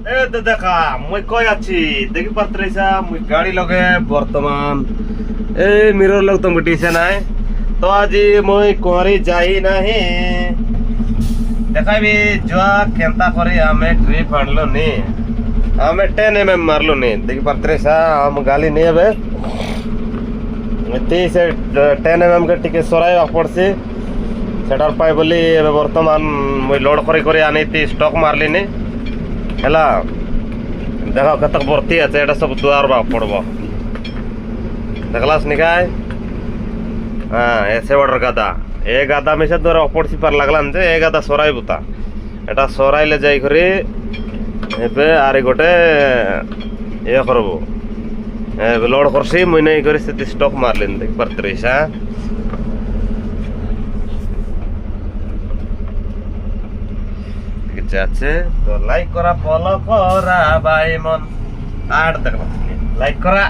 এ দেখা মুই কই আছি দেখি পাত্রেছা মুই গাড়ি লগে বর্তমান এই মিরর লগ তো মিটিছে নাই তো আজি মুই কোয়ারি যাই নাহি দেখাবি যা কেনতা করে আমি ট্রিপ আনলো নি আমি 10 mm মারলো নি দেখি পাত্রেছা আম গালি নি হবে এতে সে 10 mm কে টিকে সরাইবা পড়ছে সেটার পাই বলি এবে বর্তমান মুই লোড করে করে আনিতি স্টক মারলি নি হেলা দেখো কত ভর্তি আছে এটা সব দুয়ার বা পড়ব দেখলাস নিকাই হ্যাঁ এসে অর্ডার গাদা এ গাদা মিশে ধরে অপড়ছি পার লাগলাম যে এ গাদা সরাই বুতা এটা সরাইলে যাই করে এবে আরে গোটে এ করব লোড করছি মুই নাই করে সেটি স্টক মারলেন দেখ পারত্রিস হ্যাঁ যাচ্ছে তো লাইক করা ফলো করা ভাই মন আর দেখলাম লাইক করা